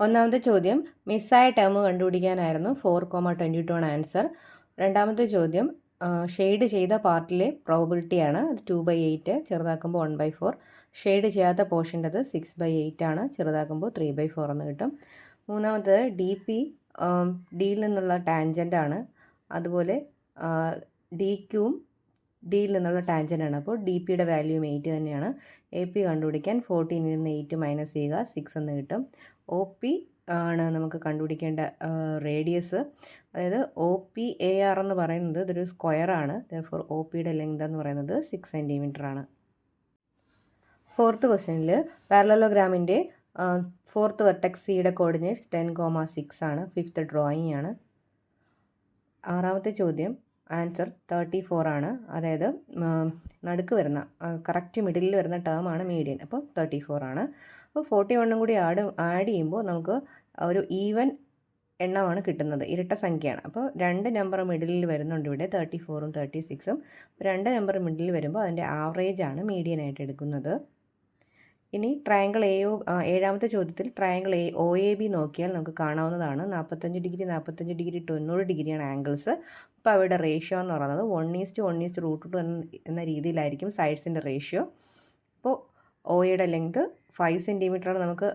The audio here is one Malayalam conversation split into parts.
ഒന്നാമത്തെ ചോദ്യം മിസ്സായ ടേം കണ്ടുപിടിക്കാനായിരുന്നു 4,22 ആണ് ആൻസർ. രണ്ടാമത്തെ ചോദ്യം ഷെയ്ഡ് ചെയ്ത പാർട്ടിലെ പ്രോബിലിറ്റിയാണ്. അത് 2/8 ചെറുതാക്കുമ്പോൾ 1/4. ഷെയ്ഡ് ചെയ്യാത്ത പോർഷൻ്റെത് 6/8 ആണ്, ചെറുതാക്കുമ്പോൾ 3/4 എന്ന് കിട്ടും. മൂന്നാമത്തത് ഡിയിൽ നിന്നുള്ള ടാൻജൻ്റ് ആണ്. അതുപോലെ ഡി ക്യൂവും ഡിയിൽ നിന്നുള്ള ടാൻജൻ്റ് ആണ്. അപ്പോൾ ഡി പിയുടെ വാല്യൂം 8 തന്നെയാണ്. എ പി കണ്ടുപിടിക്കാൻ 14 നിന്ന് 8 മൈനസ് ചെയ്യുക, 6 എന്ന് കിട്ടും. ഒ പി ആണ് നമുക്ക് കണ്ടുപിടിക്കേണ്ട റേഡിയസ്. അതായത് ഒ പി എ ആർ എന്ന് പറയുന്നത് ഇതൊരു സ്ക്വയറാണ്. ദെർഫോർ ഒ പിയുടെ ലെങ്ത് എന്ന് പറയുന്നത് 6 സെൻറ്റിമീറ്റർ ആണ്. ഫോർത്ത് ക്വസ്റ്റ്യനിൽ പാരലലോഗ്രാമിൻ്റെ ഫോർത്ത് വെർട്ടെക്സ് സിയുടെ കോർഡിനേറ്റ്സ് 10,6 ആണ്. ഫിഫ്ത്ത് ഡ്രോയിങ് ആണ്. ആറാമത്തെ ചോദ്യം ആൻസർ 34 ആണ്. അതായത് നടുക്ക് വരുന്ന കറക്റ്റ് മിഡിലിൽ വരുന്ന ടേമാണ് മീഡിയൻ. അപ്പോൾ 34 ആണ്. അപ്പോൾ 41 കൂടി ആഡ് ചെയ്യുമ്പോൾ നമുക്ക് ഒരു ഈവൻ എണ്ണമാണ് കിട്ടുന്നത്, ഇരട്ട സംഖ്യയാണ്. അപ്പോൾ 2 നമ്പർ മിഡിലിൽ വരുന്നുണ്ട് ഇവിടെ, 34ഉം 36ഉം. 2 നമ്പർ മിഡിലിൽ വരുമ്പോൾ അതിൻ്റെ ആവറേജാണ് മീഡിയനായിട്ട് എടുക്കുന്നത്. ഇനി ട്രയാങ്കിൾ ഏഴാമത്തെ ചോദ്യത്തിൽ ട്രയാങ്കിൾ ഒ എ ബി നോക്കിയാൽ നമുക്ക് കാണാവുന്നതാണ്. 45 ഡിഗ്രി 90 ഡിഗ്രിയാണ് ആംഗിൾസ്. അപ്പോൾ അവയുടെ റേഷ്യോ എന്ന് പറയുന്നത് 1:1:√2 എന്ന രീതിയിലായിരിക്കും സൈഡ്സിൻ്റെ റേഷ്യോ. അപ്പോൾ ഒ എയുടെ ലെങ്ത് 5 സെൻറ്റിമീറ്റർ ആണ്. നമുക്ക്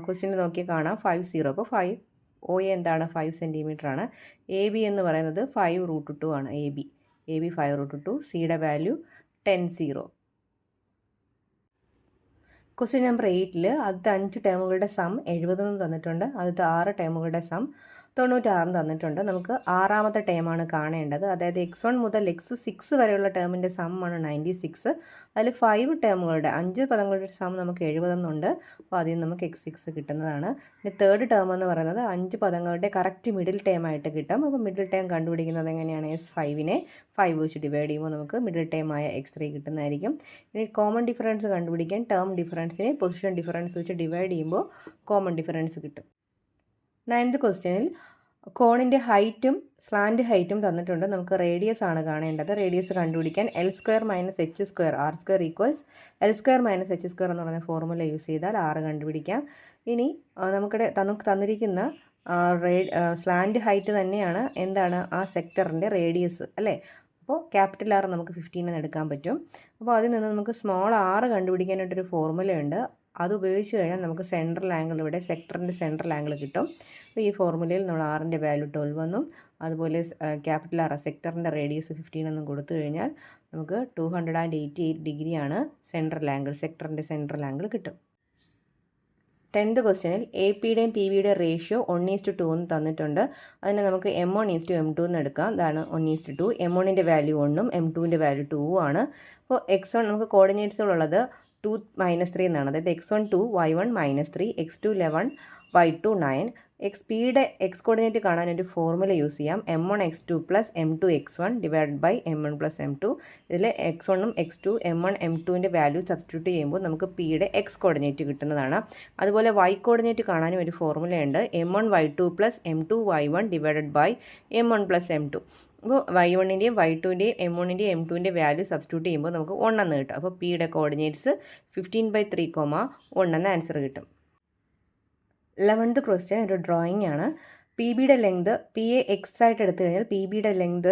ക്വസ്റ്റ്യനിൽ നോക്കിയാൽ കാണാം 50. അപ്പോൾ ഒ എ എന്താണ്? 5 സെൻറ്റിമീറ്റർ ആണ്. എ ബി എന്ന് പറയുന്നത് 5√2 ആണ്. A B 5√2. സിയുടെ വാല്യൂ 10. ക്വസ്റ്റ്യൻ നമ്പർ 8 ആദ്യത്തെ 5 ടേമുകളുടെ സം 70 തന്നിട്ടുണ്ട്. ആദ്യത്തെ 6 ടേമുകളുടെ സം 96 തന്നിട്ടുണ്ട്. നമുക്ക് ആറാമത്തെ ടേമാണ് കാണേണ്ടത്. അതായത് x1 മുതൽ x6 വരെയുള്ള ടേമിൻ്റെ സമ്മാണ് 96. അതിൽ 5 ടേമുകളുടെ 5 പദങ്ങളുടെ സം നമുക്ക് 70 ഉണ്ട്. അപ്പോൾ അതിൽ നമുക്ക് x6 കിട്ടുന്നതാണ്. ഇനി തേർഡ് ടേം എന്ന് പറയുന്നത് 5 പദങ്ങളുടെ കറക്റ്റ് മിഡിൽ ടേമായിട്ട് കിട്ടും. അപ്പോൾ മിഡിൽ ടേം കണ്ടുപിടിക്കുന്നത് എങ്ങനെയാണ്? S5നെ 5 വെച്ച് ഡിവൈഡ് ചെയ്യുമ്പോൾ നമുക്ക് മിഡിൽ ടേമായ x3 കിട്ടുന്നതായിരിക്കും. ഇനി കോമൺ ഡിഫറൻസ് കണ്ടുപിടിക്കാൻ ടേം ഡിഫറൻസിനെ പൊസിഷൻ ഡിഫറൻസ് വെച്ച് ഡിവൈഡ് ചെയ്യുമ്പോൾ കോമൺ ഡിഫറൻസ് കിട്ടും. 9th ക്വസ്റ്റ്യനിൽ കോണിൻ്റെ ഹൈറ്റും സ്ലാൻഡ് ഹൈറ്റും തന്നിട്ടുണ്ട്. നമുക്ക് റേഡിയസ് ആണ് കാണേണ്ടത്. റേഡിയസ് കണ്ടുപിടിക്കാൻ L² - h² R² = L² - h² എന്ന് പറയുന്ന ഫോർമുല യൂസ് ചെയ്താൽ R കണ്ടുപിടിക്കാം. ഇനി നമുക്ക് തന്നിരിക്കുന്ന സ്ലാൻഡ് ഹൈറ്റ് തന്നെയാണ് എന്താണ് ആ സെക്ടറിൻ്റെ റേഡിയസ് അല്ലേ? അപ്പോൾ ക്യാപിറ്റൽ R നമുക്ക് 15 എന്ന് എടുക്കാൻ പറ്റും. അപ്പോൾ അതിൽ നിന്ന് നമുക്ക് സ്മോൾ r കണ്ടുപിടിക്കാനായിട്ടൊരു ഫോർമുലയുണ്ട്. അത് ഉപയോഗിച്ച് കഴിഞ്ഞാൽ നമുക്ക് സെൻട്രൽ ആംഗിൾ, ഇവിടെ സെക്ടറിൻ്റെ സെൻട്രൽ ആംഗിൾ കിട്ടും. അപ്പോൾ ഈ ഫോർമുലയിൽ നമ്മൾ ആറിൻ്റെ വാല്യൂ 12 എന്നും അതുപോലെ ക്യാപിറ്റൽ R സെക്ടറിൻ്റെ റേഡിയസ് 15 എന്നും കൊടുത്തു കഴിഞ്ഞാൽ നമുക്ക് 288 ഡിഗ്രിയാണ് സെൻട്രൽ ആംഗിൾ, സെക്ടറിൻ്റെ സെൻട്രൽ ആംഗിൾ കിട്ടും. 10th ക്വസ്റ്റ്യനിൽ എ പിയുടെയും പി ബിയുടെ റേഷ്യോ 1:2 എന്ന് തന്നിട്ടുണ്ട്. അതിനെ നമുക്ക് M1:M2 എന്ന് എടുക്കാം. അതാണ് 1:2. M1ൻ്റെ വാല്യൂ 1ഉം M2ൻ്റെ വാല്യൂ 2ഉം ആണ്. അപ്പോൾ x1 നമുക്ക് കോർഡിനേറ്റ്സുകളുള്ളത് 2 - 3 എന്നാണ്. അതായത് x1 2, y1 -3, x2 11, y2 9. പിയുടെ എക്സ് കോർഡിനേറ്റ് കാണാൻ ഒരു ഫോർമുല യൂസ് ചെയ്യാം. M1x2 + M2x1 / M1 + M2. ഇതിൽ x1ഉം x2 M1 M2ൻ്റെ വാല്യൂ സബ്സ്റ്റിറ്റ്യൂട്ട് ചെയ്യുമ്പോൾ നമുക്ക് പിയുടെ എക്സ് കോർഡിനേറ്റ് കിട്ടുന്നതാണ്. അതുപോലെ y കോർഡിനേറ്റ് കാണാനും ഒരു ഫോർമുലയുണ്ട്. M1y2 + M2y1 / M1 + M2. അപ്പോൾ y1ൻ്റെയും y2ൻ്റെയും M1ൻ്റെയും M2ൻ്റെ വാല്യൂ സബ്സ്റ്റിറ്റ്യൂട്ട് ചെയ്യുമ്പോൾ നമുക്ക് 1 എന്ന് കിട്ടും. അപ്പോൾ പിയുടെ കോർഡിനേറ്റ്സ് 15/3, 1 എന്ന ആൻസർ കിട്ടും. 11th ക്വസ്റ്റ്യൻ ഒരു ഡ്രോയിങ് ആണ്. പി ബിയുടെ ലെങ്ത് പി എ എക്സ് ആയിട്ട് എടുത്തു കഴിഞ്ഞാൽ പി ബിയുടെ ലെങ്ത്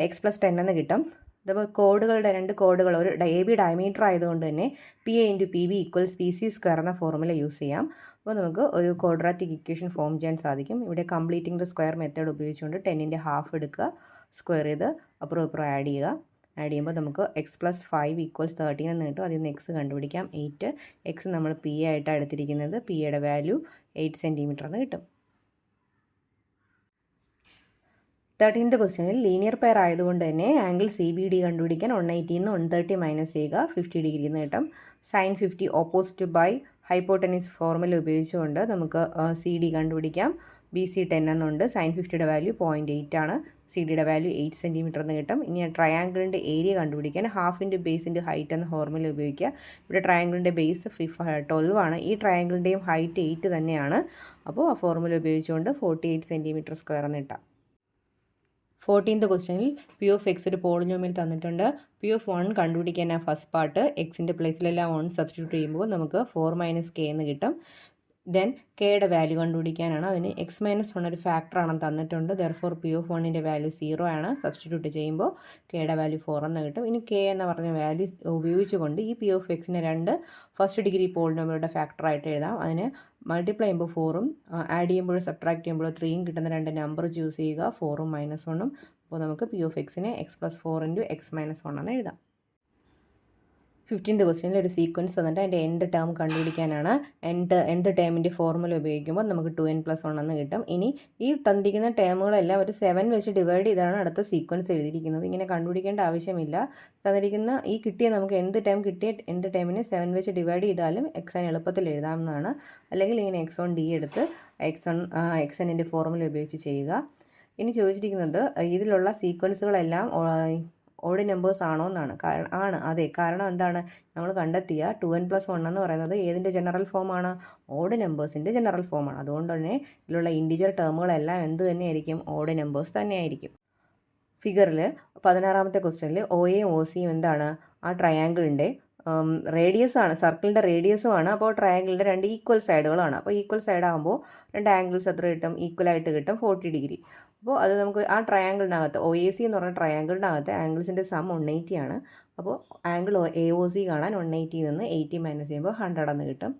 x+10 എന്ന് കിട്ടും. അതപ്പോൾ രണ്ട് കോഡുകൾ ഒരു എ ബി ഡയമീറ്റർ ആയതുകൊണ്ട് തന്നെ PA × PB = PC² എന്ന ഫോർമുല യൂസ് ചെയ്യാം. അപ്പോൾ നമുക്ക് ഒരു ക്വാഡ്രാറ്റിക് ഇക്വേഷൻ ഫോം ചെയ്യാൻ സാധിക്കും. ഇവിടെ കംപ്ലീറ്റിംഗ് ദ സ്ക്വയർ മെത്തേഡ് ഉപയോഗിച്ചുകൊണ്ട് 10ൻ്റെ ഹാഫ് എടുക്കുക, സ്ക്വയർ ചെയ്ത് അപ്പുറം ആഡ് ചെയ്യുമ്പോൾ നമുക്ക് x+5 = 13 എന്ന് കിട്ടും. അതിൽ നിന്ന് x കണ്ടുപിടിക്കാം 8. x നമ്മൾ P ആയിട്ടാണ് എടുത്തിരിക്കുന്നത്. പിയുടെ വാല്യൂ 8 സെൻറ്റിമീറ്റർ എന്ന് കിട്ടും. 13th ക്വസ്റ്റ്യനിൽ ലീനിയർ പെയർ ആയതുകൊണ്ട് തന്നെ ആംഗിൾ CBD കണ്ടുപിടിക്കാൻ 180 നിന്ന് 130 മൈനസ് ചെയ്യുക, 50 ഡിഗ്രി എന്ന് കിട്ടും. sin 50 opposite by hypotenuse formula ഉപയോഗിച്ചുകൊണ്ട് നമുക്ക് CD കണ്ടുപിടിക്കാം. BC 10 എന്നുണ്ട്. sin 50യുടെ വാല്യൂ 0.8 ആണ്. CDയുടെ വാല്യൂ 8 സെൻറ്റിമീറ്റർ എന്ന് കിട്ടും. ഇനി ട്രയാങ്കിളിൻ്റെ ഏരിയ കണ്ടുപിടിക്കാൻ ½ × ബേസ് × ഹൈറ്റ് എന്ന ഫോർമുല ഉപയോഗിക്കുക. ഇവിടെ ട്രയാങ്കിളിൻ്റെ ബേസ് 12 ആണ്. ഈ ട്രയാങ്കിളിൻ്റെയും ഹൈറ്റ് 8 തന്നെയാണ്. അപ്പോൾ ആ ഫോർമുല ഉപയോഗിച്ചുകൊണ്ട് 48 cm² എന്ന് കിട്ടാം. 14th ക്വസ്റ്റ്യനിൽ P(x) ഒരു പോളിനോമിയൽ തന്നിട്ടുണ്ട്. P(1) കണ്ടുപിടിക്കാൻ ഫസ്റ്റ് പാർട്ട് എക്സിൻ്റെ പ്ലേസിലെല്ലാം 1 സബ്സ്റ്റിറ്റ്യൂട്ട് ചെയ്യുമ്പോൾ നമുക്ക് 4 - k എന്ന് കിട്ടും. ദെൻ കെയുടെ വാല്യൂ കണ്ടുപിടിക്കാനാണ്. അതിന് x-1 ഒരു ഫാക്ടറാണെന്ന് തന്നിട്ടുണ്ട്. ദെർഫോർ P(1)ൻ്റെ വാല്യൂ 0 ആണ്. സബ്സ്റ്റിറ്റ്യൂട്ട് ചെയ്യുമ്പോൾ കെയുടെ വാല്യൂ 4 എന്ന് കിട്ടും. ഇനി കെ എന്ന് പറഞ്ഞ വാല്യൂ ഉപയോഗിച്ചുകൊണ്ട് ഈ P(x)നെ രണ്ട് ഫസ്റ്റ് ഡിഗ്രി പോളിനോമിയലുടെ ഫാക്ടറായിട്ട് എഴുതാം. അതിന് മൾട്ടിപ്ലൈ ചെയ്യുമ്പോൾ 4ഉം ആഡ് ചെയ്യുമ്പോൾ സബ്ട്രാക്ട് ചെയ്യുമ്പോൾ 3യും കിട്ടുന്ന രണ്ട് നമ്പർ ചൂസ് ചെയ്യുക, 4ഉം -1ഉം. അപ്പോൾ നമുക്ക് P(x)നെ x+4 × x-1 എന്ന് എഴുതാം. 15th ക്വസ്റ്റ്യനിൽ ഒരു സീക്വൻസ് തന്നിട്ട് അതിൻ്റെ nth ടേം കണ്ടുപിടിക്കാനാണ്. nth ടേമിൻ്റെ ഫോർമുല ഉപയോഗിക്കുമ്പോൾ നമുക്ക് 2n+1 എന്ന് കിട്ടും. ഇനി ഈ തന്നിരിക്കുന്ന ടേമുകളെല്ലാം ഒരു 7 വെച്ച് ഡിവൈഡ് ചെയ്താണ് അടുത്ത സീക്വൻസ് എഴുതിയിരിക്കുന്നത്. ഇങ്ങനെ കണ്ടുപിടിക്കേണ്ട ആവശ്യമില്ല. തന്നിരിക്കുന്ന ഈ കിട്ടിയ നമുക്ക് കിട്ടിയ nth ടേമിനെ 7 വെച്ച് ഡിവൈഡ് ചെയ്താലും xn എളുപ്പത്തിൽ എഴുതാവുന്നതാണ്. അല്ലെങ്കിൽ ഇങ്ങനെ x1d എടുത്ത് xnൻ്റെ ഫോർമുല ഉപയോഗിച്ച് ചെയ്യുക. ഇനി ചോദിച്ചിരിക്കുന്നത് ഇതിലുള്ള സീക്വൻസുകളെല്ലാം ഓഡ് നമ്പേഴ്സ് ആണോ എന്നാണ്. അതെ. കാരണം എന്താണ്, നമ്മൾ കണ്ടെത്തിയ 2n+1 എന്ന് പറയുന്നത് ഏതിൻ്റെ ജനറൽ ഫോമാണ്? ഓഡ് നമ്പേഴ്സിൻ്റെ ജനറൽ ഫോമാണ്. അതുകൊണ്ട് തന്നെ ഇതിലുള്ള ഇൻറ്റിജർ ടേമുകളെല്ലാം എന്ത് തന്നെയായിരിക്കും? ഓഡ് നമ്പേഴ്സ് തന്നെയായിരിക്കും. ഫിഗറിൽ 16ാമത്തെ ക്വസ്റ്റ്യനിൽ OAയും OCയും എന്താണ്? ആ ട്രയാങ്കിളിൻ്റെ റേഡിയസ് ആണ്, സർക്കിളിൻ്റെ റേഡിയസുമാണ്. അപ്പോൾ ട്രയാങ്കിളിൻ്റെ രണ്ട് ഈക്വൽ സൈഡുകളാണ്. അപ്പോൾ ഈക്വൽ സൈഡ് ആകുമ്പോൾ രണ്ട് ആംഗിൾസ് എത്ര കിട്ടും? ഈക്വലായിട്ട് കിട്ടും, 40 ഡിഗ്രി. അപ്പോൾ അത് നമുക്ക് ആ ട്രയാങ്കിളിനകത്ത് OAC എന്ന് പറഞ്ഞ ട്രയാങ്കിളിനകത്ത് ആംഗിൾസിൻ്റെ സം 180 ആണ്. അപ്പോൾ ആംഗിൾ AOC കാണാൻ 180 നിന്ന് 80 മൈനസ് ചെയ്യുമ്പോൾ 100 എന്ന് കിട്ടും.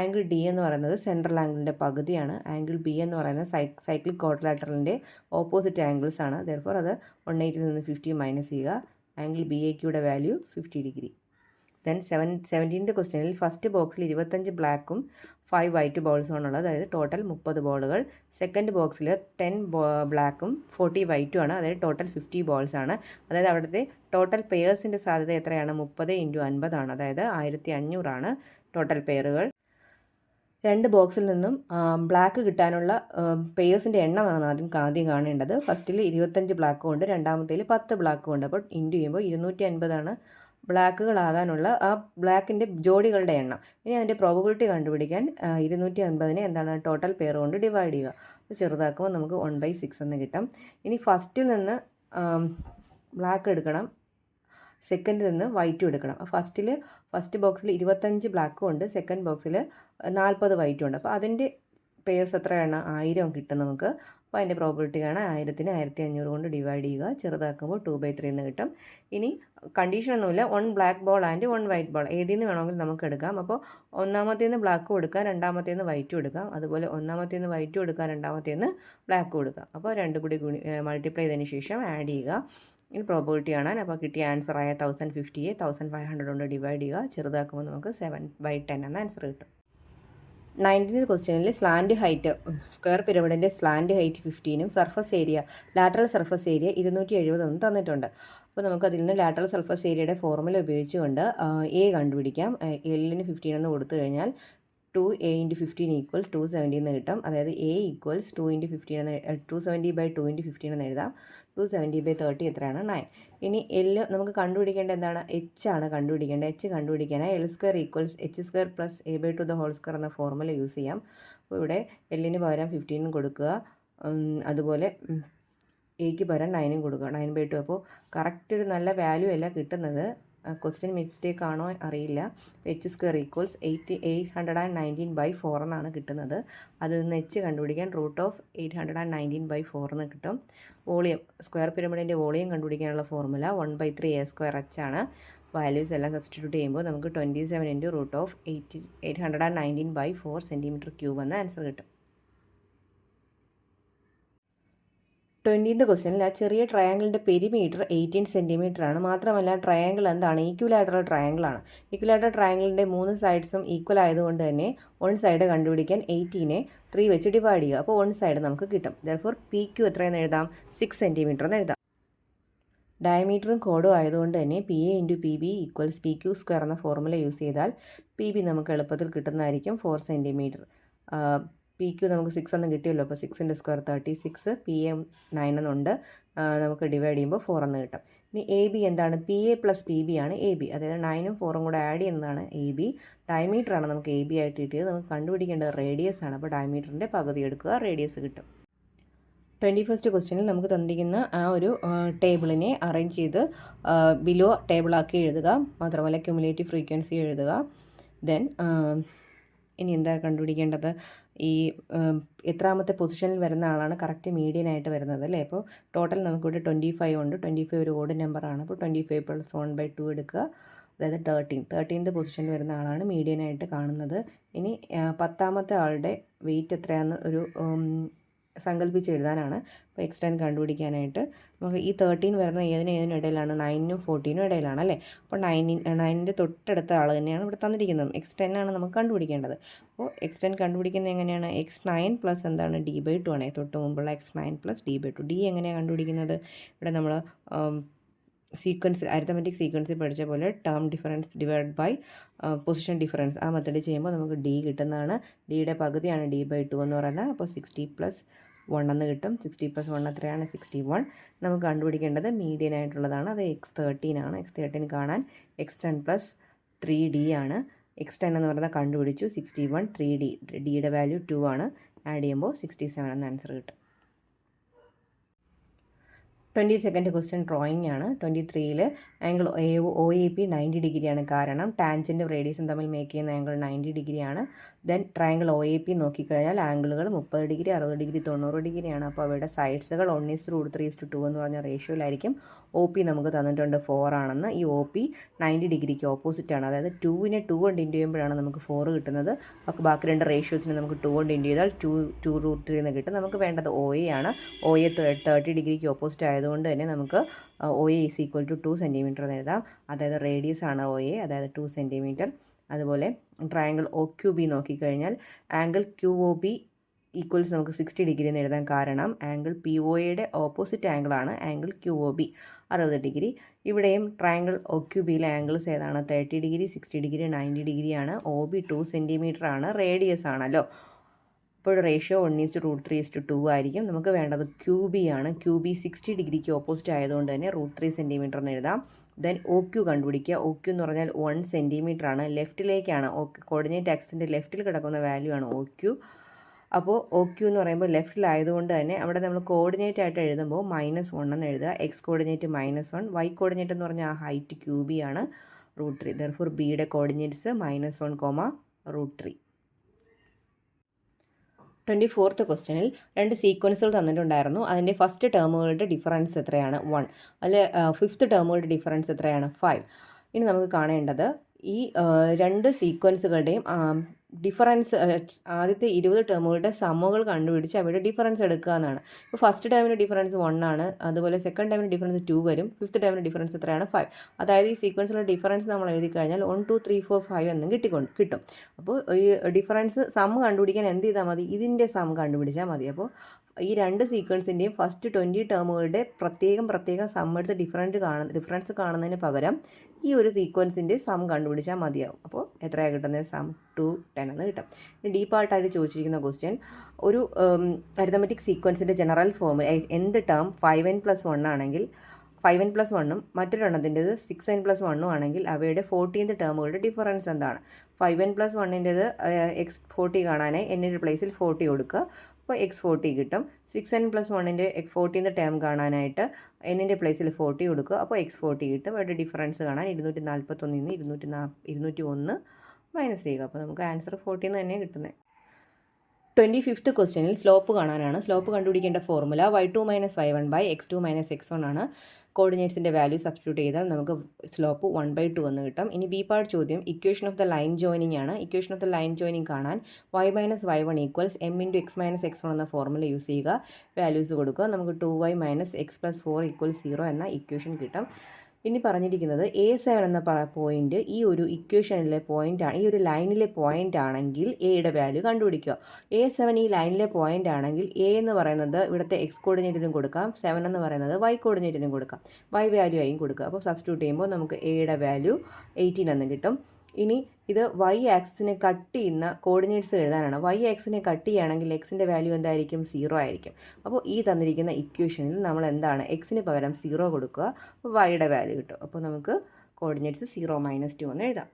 ആംഗിൾ D എന്ന് പറയുന്നത് സെൻട്രൽ ആംഗിളിൻ്റെ പകുതിയാണ്. ആംഗിൾ B എന്ന് പറയുന്നത് സൈക്ലിക് ക്വാഡ്രിലാറ്ററലിൻ്റെ ഓപ്പോസിറ്റ് ആംഗിൾസ് ആണ്. therefore അത് 180 നിന്ന് 50 മൈനസ് ചെയ്യുക. ആംഗിൾ BAQയുടെ വാല്യൂ 50 ഡിഗ്രി. ദെൻ 17th ക്വസ്റ്റ്യനിൽ ഫസ്റ്റ് ബോക്സിൽ 25 ബ്ലാക്കും 5 വൈറ്റ് ബോൾസുമാണ് ഉള്ളത്. അതായത് ടോട്ടൽ 30 ബോളുകൾ. സെക്കൻഡ് ബോക്സിൽ 10 ബ്ലാക്കും 40 വൈറ്റും ആണ്. അതായത് ടോട്ടൽ 50 ബോൾസ് ആണ്. അതായത് അവിടുത്തെ ടോട്ടൽ പെയേഴ്സിൻ്റെ സാധ്യത എത്രയാണ്? 30 × 50 ആണ്. അതായത് 1500 ആണ് ടോട്ടൽ പെയറുകൾ. രണ്ട് ബോക്സിൽ നിന്നും ബ്ലാക്ക് കിട്ടാനുള്ള പെയേഴ്സിൻ്റെ എണ്ണമാണ് ആദ്യം കാണേണ്ടത്. ഫസ്റ്റിൽ 25 ബ്ലാക്കും ഉണ്ട്, രണ്ടാമത്തേൽ 10 ബ്ലാക്കും ഉണ്ട്. അപ്പോൾ ഇൻറ്റു ചെയ്യുമ്പോൾ 250 ആണ് ബ്ലാക്കുകളാകാനുള്ള ആ ബ്ലാക്കിൻ്റെ ജോഡികളുടെ എണ്ണം. ഇനി അതിൻ്റെ പ്രോബബിലിറ്റി കണ്ടുപിടിക്കാൻ 250നെ എന്താണ് ടോട്ടൽ പെയർ കൊണ്ട് ഡിവൈഡ് ചെയ്യുക. അപ്പോൾ ചെറുതാക്കുമ്പോൾ നമുക്ക് 1/6 എന്ന് കിട്ടും. ഇനി ഫസ്റ്റിൽ നിന്ന് ബ്ലാക്ക് എടുക്കണം, സെക്കൻഡിൽ നിന്ന് വൈറ്റും എടുക്കണം. ഫസ്റ്റ് ബോക്സിൽ 25 ബ്ലാക്കും ഉണ്ട്, സെക്കൻഡ് ബോക്സിൽ 40 വൈറ്റും ഉണ്ട്. അപ്പോൾ അതിൻ്റെ പെയേഴ്സ് എത്രയാണ്? 1000 കിട്ടും നമുക്ക്. അപ്പോൾ അതിൻ്റെ പ്രോബിലിറ്റി കാണാൻ 1000നെ 1500 കൊണ്ട് ഡിവൈഡ് ചെയ്യുക. ചെറുതാക്കുമ്പോൾ 2/3 എന്ന് കിട്ടും. ഇനി കണ്ടീഷനൊന്നുമില്ല, 1 black ball and 1 white ball ഏതിൽ നിന്ന് വേണമെങ്കിൽ നമുക്ക് എടുക്കാം. അപ്പോൾ ഒന്നാമത്തേന്ന് ബ്ലാക്കും എടുക്കാം, രണ്ടാമത്തേന്ന് വൈറ്റും എടുക്കാം. അതുപോലെ ഒന്നാമത്തേന്ന് വൈറ്റും എടുക്കാം, രണ്ടാമത്തേന്ന് ബ്ലാക്കും എടുക്കാം. അപ്പോൾ രണ്ടും കൂടി മൾട്ടിപ്ലൈ ചെയ്തതിന് ശേഷം ആഡ് ചെയ്യുക. ഇത് പ്രോബിലിറ്റി കാണാൻ. അപ്പോൾ കിട്ടിയ ആൻസറായ 1050യെ 1500 കൊണ്ട് ഡിവൈഡ് ചെയ്യുക. ചെറുതാക്കുമ്പോൾ നമുക്ക് 7/10 എന്ന ആൻസർ കിട്ടും. 19th ക്വസ്റ്റ്യനിൽ സ്ലാൻഡ് ഹൈറ്റ് സ്ക്വയർ പിരമിഡിൻ്റെ സ്ലാൻഡ് ഹൈറ്റ് 15ഉം surface area lateral surface area 270 തന്നിട്ടുണ്ട്. അപ്പോൾ നമുക്കതിൽ നിന്ന് ലാറ്ററൽ സർഫസ് ഏരിയയുടെ ഫോർമുല ഉപയോഗിച്ചുകൊണ്ട് A കണ്ടുപിടിക്കാം. Lന് 15 എന്ന് കൊടുത്തു കഴിഞ്ഞാൽ 2A × 15 = 270 എന്ന് കിട്ടും. അതായത് A = 2 × 15 എന്ന് 270/2 × 15 എന്ന് എഴുതാം. 270/30 എത്രയാണ്? 9. ഇനി L നമുക്ക് കണ്ടുപിടിക്കേണ്ടത് എന്താണ്? H ആണ് കണ്ടുപിടിക്കേണ്ടത്. H കണ്ടുപിടിക്കാനായി L² = h² + a/2² എന്ന ഫോർമുല യൂസ് ചെയ്യാം. അപ്പോൾ ഇവിടെ Lന് പകരം 15 കൊടുക്കുക, അതുപോലെ Aക്ക് പകരം 9 കൊടുക്കുക, 9/2. അപ്പോൾ കറക്റ്റ് ഒരു നല്ല വാല്യൂ അല്ല കിട്ടുന്നത്. ക്വസ്റ്റ്യൻ മിസ്റ്റേക്ക് ആണോ അറിയില്ല. h² = 819/4 എന്നാണ് കിട്ടുന്നത്. അതിൽ നിന്ന് H കണ്ടുപിടിക്കാൻ √819/4 എന്ന് കിട്ടും. വോളിയം സ്ക്വയർ പിരമിഡിൻ്റെ വോളിയം കണ്ടുപിടിക്കാനുള്ള ഫോർമുല 1/3a²h ആണ്. വാല്യൂസ് എല്ലാം സബ്സ്റ്റിറ്റ്യൂട്ട് ചെയ്യുമ്പോൾ നമുക്ക് 27 × √819/4 cm³ എന്ന ആൻസർ കിട്ടും. 20th ക്വസ്റ്റ്യനിൽ ആ ചെറിയ ട്രയാങ്കിളിൻ്റെ പെരിമീറ്റർ 18 cm ആണ്. മാത്രമല്ല ട്രയാങ്കിൾ എന്താണ്? ഈക്വലാറ്ററൽ ട്രയാങ്കിളാണ്. ഈക്വലാറ്ററൽ ട്രയാങ്കിളിൻ്റെ 3 സൈഡ്സും ഈക്വൽ ആയതുകൊണ്ട് തന്നെ 1 സൈഡ് കണ്ടുപിടിക്കാൻ 18നെ 3 വെച്ച് ഡിവൈഡ് ചെയ്യുക. അപ്പോൾ 1 സൈഡ് നമുക്ക് കിട്ടും. therefore PQ എത്രയെന്ന് എഴുതാം? 6 cm എന്ന് എഴുതാം. ഡയമീറ്ററും കോഡും ആയതുകൊണ്ട് തന്നെ PA × PB = PQ² എന്ന ഫോർമുല യൂസ് ചെയ്താൽ PB നമുക്ക് എളുപ്പത്തിൽ കിട്ടുന്നതായിരിക്കും. 4 cm. PQ നമുക്ക് 6 എന്ന് കിട്ടിയല്ലോ. അപ്പോൾ 6ൻ്റെ സ്ക്വയർ 36, PA 9 എന്നുണ്ട്. നമുക്ക് ഡിവൈഡ് ചെയ്യുമ്പോൾ 4 എന്ന് കിട്ടും. ഇനി AB എന്താണ്? PA + PB ആണ് AB. അതായത് 9ഉം 4ഉം കൂടെ ആഡ് ചെയ്യുന്നതാണ് AB. ഡയമീറ്ററാണ് നമുക്ക് AB ആയിട്ട് കിട്ടിയത്. നമുക്ക് കണ്ടുപിടിക്കേണ്ടത് റേഡിയസ് ആണ്. അപ്പോൾ ഡയമീറ്ററിൻ്റെ പകുതി എടുക്കുക, റേഡിയസ് കിട്ടും. 21st ക്വസ്റ്റ്യനിൽ നമുക്ക് തന്നിരിക്കുന്ന ആ ഒരു ടേബിളിനെ അറേഞ്ച് ചെയ്ത് ബിലോ ടേബിളാക്കി എഴുതുക. മാത്രമല്ല ക്യുമുലേറ്റീവ് ഫ്രീക്വൻസി എഴുതുക. ദെൻ ഇനി എന്താ കണ്ടുപിടിക്കേണ്ടത്? ഈ എത്രാമത്തെ പൊസിഷനിൽ വരുന്ന ആളാണ് കറക്റ്റ് മീഡിയനായിട്ട് വരുന്നത് അല്ലേ? അപ്പോൾ ടോട്ടൽ നമുക്കിവിടെ 25 ഉണ്ട്. 25 ഒരു ഓഡ് നമ്പറാണ്. അപ്പോൾ 25 + 1/2 എടുക്കുക. അതായത് 13th പൊസിഷനിൽ വരുന്ന ആളാണ് മീഡിയനായിട്ട് കാണുന്നത്. ഇനി 10ാമത്തെ ആളുടെ വെയിറ്റ് എത്രയാണെന്ന് ഒരു സങ്കല്പിച്ച് എഴുതാനാണ്. അപ്പോൾ x10 കണ്ടുപിടിക്കാനായിട്ട് നമുക്ക് ഈ 13 വരുന്ന ഏതിനും ഇടയിലാണ്? 9നും 14നും ഇടയിലാണ് അല്ലേ? അപ്പോൾ 9ൻ്റെ തൊട്ടടുത്ത ആൾ തന്നെയാണ് ഇവിടെ തന്നിരിക്കുന്നത്. x10 ആണ് നമുക്ക് കണ്ടുപിടിക്കേണ്ടത്. അപ്പോൾ x10 കണ്ടുപിടിക്കുന്നത് എങ്ങനെയാണ്? x9 പ്ലസ് എന്താണ്? d/2 ആണ്. തൊട്ട് മുമ്പുള്ള x9 + d/2. d എങ്ങനെയാണ് കണ്ടുപിടിക്കുന്നത്? ഇവിടെ നമ്മൾ സീക്വൻസ് അരിത്തമെറ്റിക് സീക്വൻസിൽ പഠിച്ച പോലെ term difference divide by position difference ആ മെത്തേഡ് ചെയ്യുമ്പോൾ നമുക്ക് d കിട്ടുന്നതാണ്. ഡിയുടെ പകുതിയാണ് d/2 എന്ന് പറയുന്നത്. അപ്പോൾ 60 + 1 എന്ന് കിട്ടും. 60 + 1 എത്രയാണ്? 61. നമുക്ക് കണ്ടുപിടിക്കേണ്ടത് മീഡിയൻ ആയിട്ടുള്ളതാണ്. അത് x13 ആണ്. x13 കാണാൻ x10 + 3d ആണ്. x10 എന്ന് പറയുന്നത് കണ്ടുപിടിച്ചു. 61 3d. ഡിയുടെ വാല്യൂ 2 ആണ്. ആഡ് ചെയ്യുമ്പോൾ 67 എന്ന ആൻസർ കിട്ടും. 22nd ക്വസ്റ്റ്യൻ ഡ്രോയിങ് ആണ്. 23ൽ ആംഗിൾ OAP 90 ഡിഗ്രിയാണ്. കാരണം ടാൻജൻറ്റും റേഡിയസും തമ്മിൽ മേക്ക് ചെയ്യുന്ന ആംഗിൾ 90 ഡിഗ്രിയാണ്. ദെൻ ട്രയാംഗിൾ OAP നോക്കിക്കഴിഞ്ഞാൽ ആംഗിളുകൾ 30 ഡിഗ്രി, 60 ഡിഗ്രി, 90 ഡിഗ്രിയാണ്. അപ്പോൾ അവയുടെ സൈഡ്സുകൾ 1:3:2 എന്ന് പറഞ്ഞ റേഷ്യോയിലായിരിക്കും. OP നമുക്ക് തന്നിട്ടുണ്ട് 4 ആണെന്ന്. ഈ OP 90 ഡിഗ്രിക്ക് ഓപ്പോസിറ്റ് ആണ്. അതായത് 2നെ 2 കൊണ്ട് ഇൻറ്റു ചെയ്യുമ്പോഴാണ് നമുക്ക് 4 കിട്ടുന്നത്. അപ്പോൾ ബാക്കി രണ്ട് റേഷ്യോസിനെ നമുക്ക് 2 കൊണ്ട് ഇൻറ്റു ചെയ്താൽ 2√3 എന്ന് കിട്ടും. നമുക്ക് വേണ്ടത് OA ആണ്. OA 30 ഡിഗ്രിക്ക് ഓപ്പോസിറ്റ് ആയതുകൊണ്ട് തന്നെ നമുക്ക് OA = 2 സെൻറ്റിമീറ്റർ എന്ന് എഴുതാം. അതായത് റേഡിയസ് ആണ് OA, അതായത് 2 സെൻറ്റിമീറ്റർ. അതുപോലെ ട്രയാംഗിൾ OQB നോക്കിക്കഴിഞ്ഞാൽ ആംഗിൾ QOB ഈക്വൽസ് നമുക്ക് 60 ഡിഗ്രി എന്ന് എഴുതാൻ കാരണം ആംഗിൾ POAയുടെ ഓപ്പോസിറ്റ് ആംഗിളാണ് ആംഗിൾ QOB 60 ഡിഗ്രി. ഇവിടെയും ട്രയാംഗിൾ OQBയിലെ ആംഗിൾസ് ഏതാണ്? 30 ഡിഗ്രി, 60 ഡിഗ്രി, 90 ഡിഗ്രിയാണ്. OB 2 സെൻറ്റിമീറ്റർ ആണ്. റേഡിയസ് ആണല്ലോ. അപ്പോൾ റേഷ്യോ 1:3:2 ആയിരിക്കും. നമുക്ക് വേണ്ടത് QB ആണ്. QB 60 ഡിഗ്രിക്ക് ഓപ്പോസിറ്റ് ആയതുകൊണ്ട് തന്നെ √3 സെൻറ്റിമീറ്റർ എന്ന് എഴുതാം. ദെൻ OQ കണ്ടുപിടിക്കുക. OQ എന്ന് പറഞ്ഞാൽ 1 സെൻറ്റിമീറ്റർ ആണ്. ലെഫ്റ്റിലേക്കാണ്. കോർഡിനേറ്റ് ആക്സിൻ്റെ ലെഫ്റ്റിൽ കിടക്കുന്ന വാല്യൂ ആണ് OQ. അപ്പോൾ OQ എന്ന് പറയുമ്പോൾ ലെഫ്റ്റിലായതുകൊണ്ട് തന്നെ അവിടെ നമ്മൾ കോർഡിനേറ്റ് ആയിട്ട് എഴുതുമ്പോൾ -1 എന്ന് എഴുതുക. X കോർഡിനേറ്റ് -1, Y കോർഡിനേറ്റ് എന്ന് പറഞ്ഞാൽ ആ ഹൈറ്റ് QB ആണ് √3. ദെർഫോർ ബിയുടെ കോർഡിനേറ്റ്സ് -1, √3. 24th ക്വസ്റ്റ്യനിൽ 2 സീക്വൻസുകൾ തന്നിട്ടുണ്ടായിരുന്നു. അതിൻ്റെ ഫസ്റ്റ് ടേമുകളുടെ ഡിഫറൻസ് എത്രയാണ്? 1. അതിൽ 5th ടേമുകളുടെ ഡിഫറൻസ് എത്രയാണ്? 5. ഇനി നമുക്ക് കാണേണ്ടത് ഈ 2 സീക്വൻസുകളുടെയും ഡിഫറൻസ് ആദ്യത്തെ 20 ടേമുകളുടെ സമ്മുകൾ കണ്ടുപിടിച്ച് അവയുടെ ഡിഫറൻസ് എടുക്കുക എന്നാണ്. ഇപ്പോൾ ഫസ്റ്റ് ടേമിൻ്റെ ഡിഫറൻസ് 1 ആണ്. അതുപോലെ സെക്കൻഡ് ടേമിൻ്റെ ഡിഫറൻസ് 2 വരും. 5th ടേമിൻ്റെ ഡിഫറൻസ് എത്രയാണ്? 5. അതായത് ഈ സീക്വൻസിലുള്ള ഡിഫറൻസ് നമ്മൾ എഴുതി കഴിഞ്ഞാൽ 1 2 3 4 5 എന്നും കിട്ടും. അപ്പോൾ ഈ ഡിഫറൻസ് സം കണ്ടുപിടിക്കാൻ എന്ത് ചെയ്താൽ മതി? ഇതിൻ്റെ സം കണ്ടുപിടിച്ചാൽ മതി. അപ്പോൾ ഈ 2 സീക്വൻസിൻ്റെയും ഫസ്റ്റ് 20 ടേമുകളുടെ പ്രത്യേകം സം എടുത്ത് ഡിഫറൻസ് കാണുന്നതിന് പകരം ഈ ഒരു സീക്വൻസിൻ്റെ സം കണ്ടുപിടിച്ചാൽ മതിയാവും. അപ്പോൾ എത്രയാണ് കിട്ടുന്നത്? സം 210 എന്ന് കിട്ടും. ഡി പാർട്ടായിട്ട് ചോദിച്ചിരിക്കുന്ന ക്വസ്റ്റ്യൻ, ഒരു അരിത്തമെറ്റിക് സീക്വൻസിൻ്റെ ജനറൽ ഫോം എന്ത് ടേം 5n + 1 ആണെങ്കിൽ 5n + 1ഉം മറ്റൊരെണ്ണത്തിൻ്റെത് 6n + 1ഉം ആണെങ്കിൽ അവയുടെ 14th ടേമുകളുടെ ഡിഫറൻസ് എന്താണ്? 5n + 1ൻ്റെത് x40 കാണാനായി n-ൻ്റെ പ്ലേസിൽ 40 കൊടുക്കുക. അപ്പോൾ x40 കിട്ടും. 6n + 1ൻ്റെ 14th ടേം കാണാനായിട്ട് n-ൻ്റെ പ്ലേസിൽ 40 കൊടുക്കുക. അപ്പോൾ x40 കിട്ടും. അവരുടെ ഡിഫറൻസ് കാണാൻ 241 201 മൈനസ് ചെയ്യുക. അപ്പോൾ നമുക്ക് ആൻസർ 40 എന്ന് തന്നെ കിട്ടുന്നത്. 25th ക്വസ്റ്റ്യനിൽ സ്ലോപ്പ് കാണാനാണ്. Slope കണ്ടുപിടിക്കേണ്ട formula y2 - y1 x2 - x1 ആണ്. കോർഡിനേറ്റ്സിൻ്റെ വാല്യൂ സബ്സ്റ്റിറ്റ്യൂട്ട് ചെയ്താൽ നമുക്ക് സ്ലോപ്പ് 1/2 എന്ന് കിട്ടും. ഇനി ബി പാർട്ട് ചോദ്യം equation of the line joining ആണ്. Equation of the line joining കാണാൻ y - y1 = m × x - x1 എന്ന ഫോർമുല യൂസ് ചെയ്യുക. വാല്യൂസ് കൊടുക്കുക. നമുക്ക് 2y - x + 4 = 0 എന്ന ഇക്വേഷൻ കിട്ടും. ഇനി പറഞ്ഞിരിക്കുന്നത് A7 എന്ന പോയിന്റ് ഈ ഒരു ഇക്വേഷനിലെ പോയിൻ്റാണ്, ഈ ഒരു ലൈനിലെ പോയിൻ്റ് ആണെങ്കിൽ എയുടെ വാല്യൂ കണ്ടുപിടിക്കുക. A7 ഈ ലൈനിലെ പോയിൻ്റ് ആണെങ്കിൽ A എന്ന് പറയുന്നത് ഇവിടുത്തെ എക്സ് കോർഡിനേറ്റിനും കൊടുക്കാം, 7 എന്ന് പറയുന്നത് y കോർഡിനേറ്റിനും കൊടുക്കാം, y വാല്യൂ ആയും കൊടുക്കുക. അപ്പോൾ സബ്സ്റ്റിറ്റ്യൂട്ട് ചെയ്യുമ്പോൾ നമുക്ക് എയുടെ വാല്യൂ 18 എന്ന് കിട്ടും. ഇനി ഇത് y ആക്സിനെ കട്ട് ചെയ്യുന്ന കോർഡിനേറ്റ്സ് എഴുതാനാണ്. y ആക്സിനെ കട്ട് ചെയ്യുകയാണെങ്കിൽ എക്സിൻ്റെ വാല്യൂ എന്തായിരിക്കും? 0 ആയിരിക്കും. അപ്പോൾ ഈ തന്നിരിക്കുന്ന ഇക്വേഷനിൽ നമ്മൾ എന്താണ് എക്സിന് പകരം 0 കൊടുക്കുക. അപ്പോൾ വൈയുടെ വാല്യൂ കിട്ടും. അപ്പോൾ നമുക്ക് കോർഡിനേറ്റ്സ് 0 - 2 എന്ന് എഴുതാം.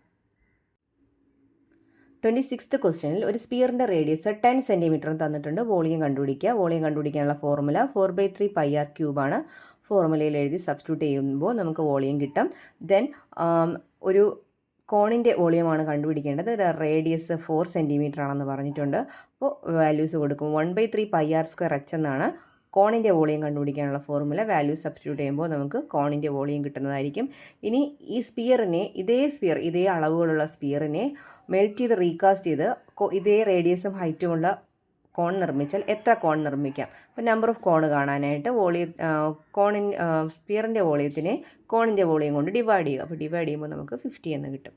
26th ക്വസ്റ്റ്യനിൽ ഒരു സ്പിയറിൻ്റെ റേഡിയസ് 10 സെൻറ്റിമീറ്റർ തന്നിട്ടുണ്ട്. വോളിയം കണ്ടുപിടിക്കുക. വോളിയം കണ്ടുപിടിക്കാനുള്ള ഫോർമുല 4/3 πr³ ആണ്. ഫോർമുലയിൽ എഴുതി സബ്സ്റ്റിറ്റ്യൂട്ട് ചെയ്യുമ്പോൾ നമുക്ക് വോളിയം കിട്ടും. ദെൻ ഒരു കോണിൻ്റെ വോളിയമാണ് കണ്ടുപിടിക്കേണ്ടത്. റേഡിയസ് 4 സെൻറ്റിമീറ്റർ ആണെന്ന് പറഞ്ഞിട്ടുണ്ട്. അപ്പോൾ വാല്യൂസ് കൊടുക്കും. 1/3 πr² എന്നാണ് കോണിൻ്റെ വോളിയം കണ്ടുപിടിക്കാനുള്ള ഫോർമുല. വാല്യൂസ് സബ്സ്റ്റിറ്റ്യൂട്ട് ചെയ്യുമ്പോൾ നമുക്ക് കോണിൻ്റെ വോളിയം കിട്ടുന്നതായിരിക്കും. ഇനി ഈ സ്പിയറിനെ ഇതേ അളവുകളുള്ള സ്പിയറിനെ മെൽറ്റ് ചെയ്ത് റീകാസ്റ്റ് ചെയ്ത് ഇതേ റേഡിയസും ഹൈറ്റുമുള്ള കോൺ നിർമ്മിച്ചാൽ എത്ര കോൺ നിർമ്മിക്കാം? അപ്പോൾ നമ്പർ ഓഫ് കോൺ കാണാനായിട്ട് സ്പിയറിൻ്റെ വോളിയത്തിനെ കോണിൻ്റെ വോളിയം കൊണ്ട് ഡിവൈഡ് ചെയ്യുക. അപ്പോൾ ഡിവൈഡ് ചെയ്യുമ്പോൾ നമുക്ക് 50 എന്ന് കിട്ടും.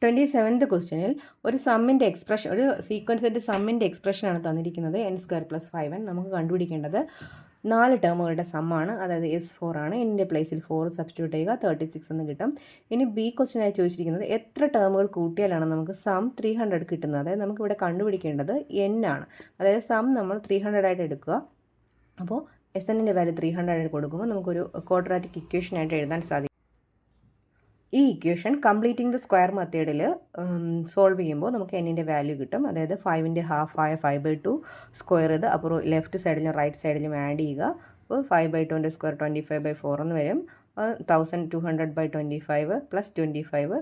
27th ക്വസ്റ്റ്യനിൽ ഒരു സീക്വൻസിൻ്റെ സമ്മിൻ്റെ എക്സ്പ്രഷനാണ് തന്നിരിക്കുന്നത്. n² + 5n. നമുക്ക് കണ്ടുപിടിക്കേണ്ടത് 4 ടേമുകളുടെ സമ്മാണ്. അതായത് S4 ആണ്. എൻ്റെ പ്ലേസിൽ 4 സബ്സ്റ്റിറ്റ്യൂട്ട് ചെയ്യുക, 36 എന്ന് കിട്ടും. ഇനി ബി ക്വസ്റ്റ്യനായി ചോദിച്ചിരിക്കുന്നത് എത്ര ടേമുകൾ കൂട്ടിയാലാണ് നമുക്ക് സം 300 കിട്ടുന്നത്. അതായത് നമുക്കിവിടെ കണ്ടുപിടിക്കേണ്ടത് n ആണ്. അതായത് സം നമ്മൾ 300 ആയിട്ട് എടുക്കുക. അപ്പോൾ SNൻ്റെ വാല്യൂ 300 ആയിട്ട് കൊടുക്കുമ്പോൾ നമുക്കൊരു ക്വാഡ്രാറ്റിക് ഇക്വേഷനായിട്ട് എഴുതാൻ സാധിക്കും. ഈ ഇക്വേഷൻ കംപ്ലീറ്റിംഗ് ദ സ്ക്വയർ മെത്തേഡിൽ സോൾവ് ചെയ്യുമ്പോൾ നമുക്ക് എന്നിൻ്റെ വാല്യൂ കിട്ടും. അതായത് 5ൻ്റെ ഹാഫ് ആയ 5/2 സ്ക്വയർ ചെയ്ത് അപ്പോൾ ലെഫ്റ്റ് സൈഡിലും റൈറ്റ് സൈഡിലും ആഡ് ചെയ്യുക. അപ്പോൾ 5/2ൻ്റെ സ്ക്വയർ 25/4 എന്ന് വരും. 1200/25 + 25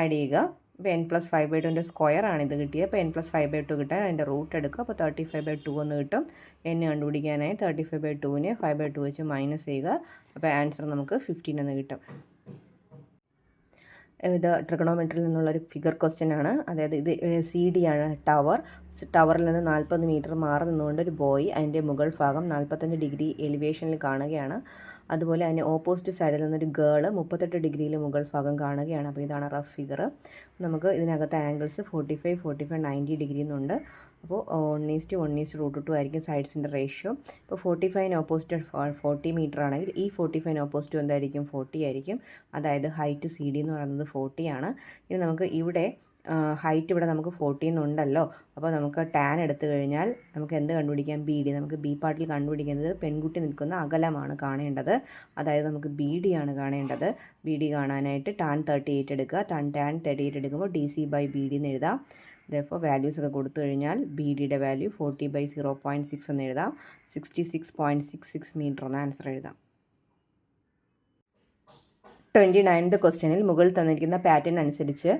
ആഡ് ചെയ്യുക. അപ്പോൾ n+5/2ൻ്റെ സ്ക്വയർ ആണ് ഇത് കിട്ടിയത്. അപ്പോൾ n+5/2 കിട്ടാൻ അതിൻ്റെ റൂട്ട് എടുക്കുക. അപ്പോൾ 35/2 എന്ന് കിട്ടും. n കണ്ടുപിടിക്കാനായി 35/2നെ 5/2 വെച്ച് മൈനസ് ചെയ്യുക. അപ്പോൾ ആൻസർ നമുക്ക് 15 എന്ന് കിട്ടും. ഇത് ട്രിഗണോമെട്രിയിൽ നിന്നുള്ളൊരു ഫിഗർ ക്വസ്റ്റ്യൻ ആണ്. അതായത് ഇത് CD ആണ് ടവറിൽ നിന്ന് 40 മീറ്റർ മാറി നിന്നുകൊണ്ട് ഒരു ബോയ് അതിൻ്റെ മുകൾ ഭാഗം 45 ഡിഗ്രി എലിവേഷനിൽ കാണുകയാണ്. അതുപോലെ അതിന് ഓപ്പോസിറ്റ് സൈഡിൽ നിന്നൊരു ഗേൾ 38 ഡിഗ്രിയിൽ മുകൾ ഭാഗം കാണുകയാണ്. അപ്പോൾ ഇതാണ് റഫ് ഫിഗർ. നമുക്ക് ഇതിനകത്ത് ആംഗിൾസ് 45, 45, 90 ഡിഗ്രി എന്നുണ്ട്. അപ്പോൾ 1:1:√2 ആയിരിക്കും സൈഡ്സിൻ്റെ റേഷ്യോ. ഇപ്പോൾ 45 ഓപ്പോസിറ്റ് 40 മീറ്റർ ആണെങ്കിൽ ഈ 45 ഓപ്പോസിറ്റ് എന്തായിരിക്കും? 40 ആയിരിക്കും. അതായത് ഹൈറ്റ് CD എന്ന് പറയുന്നത് 40 ആണ്. ഇനി നമുക്ക് ഇവിടെ ഹൈറ്റ് ഇവിടെ നമുക്ക് 40 എന്നുണ്ടല്ലോ. അപ്പോൾ നമുക്ക് ടാൻ എടുത്തു കഴിഞ്ഞാൽ നമുക്ക് എന്ത് കണ്ടുപിടിക്കാം? BD. നമുക്ക് B പാർട്ടിൽ കണ്ടുപിടിക്കുന്നത് പെൺകുട്ടി നിൽക്കുന്ന അകലമാണ് കാണേണ്ടത്. അതായത് നമുക്ക് BD ആണ് കാണേണ്ടത്. BD കാണാനായിട്ട് ടാൻ 38 എടുക്കുക. ടാൻ 38 എടുക്കുമ്പോൾ DC/BD എന്ന് എഴുതാം. അപ്പോൾ വാല്യൂസ് ഒക്കെ കൊടുത്തു കഴിഞ്ഞാൽ BDയുടെ വാല്യൂ 40/0.6 എന്ന് എഴുതാം. 66.66 മീറ്റർ എന്ന ആൻസർ എഴുതാം. 29th ക്വസ്റ്റ്യനിൽ മുകളിൽ തന്നിരിക്കുന്ന പാറ്റേൺ അനുസരിച്ച്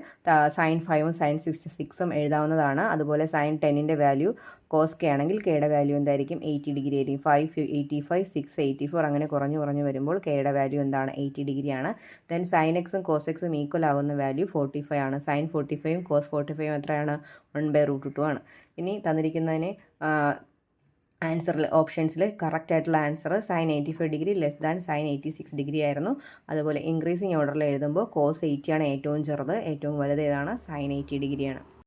sin 5ഉം sin 66ഉം എഴുതാവുന്നതാണ്. അതുപോലെ sin 10ൻ്റെ വാല്യൂ cos k ആണെങ്കിൽ kയുടെ വാല്യൂ എന്തായിരിക്കും? 80 ഡിഗ്രി ആയിരിക്കും. 5 85, 6 84 അങ്ങനെ കുറഞ്ഞു വരുമ്പോൾ kയുടെ വാല്യൂ എന്താണ്? 80 ഡിഗ്രിയാണ്. ദെൻ sin xും cos xും ഈക്വൽ ആകുന്ന വാല്യൂ 45 ആണ്. sin 45ഉം cos 45ഉം എത്രയാണ്? 1/√2 ആണ്. ഇനി തന്നിരിക്കുന്നതിനെ ആൻസറിൽ ഓപ്ഷൻസിൽ കറക്റ്റ് ആയിട്ടുള്ള answer sin 85 degree sin 86 degree ആയിരുന്നു. അതുപോലെ ഇൻക്രീസിങ് ഓർഡറിൽ എഴുതുമ്പോൾ cos 80 ആണ് ഏറ്റവും ചെറുത്, ഏറ്റവും വലുത് ഏതാണ്? sin 80 ഡിഗ്രിയാണ്.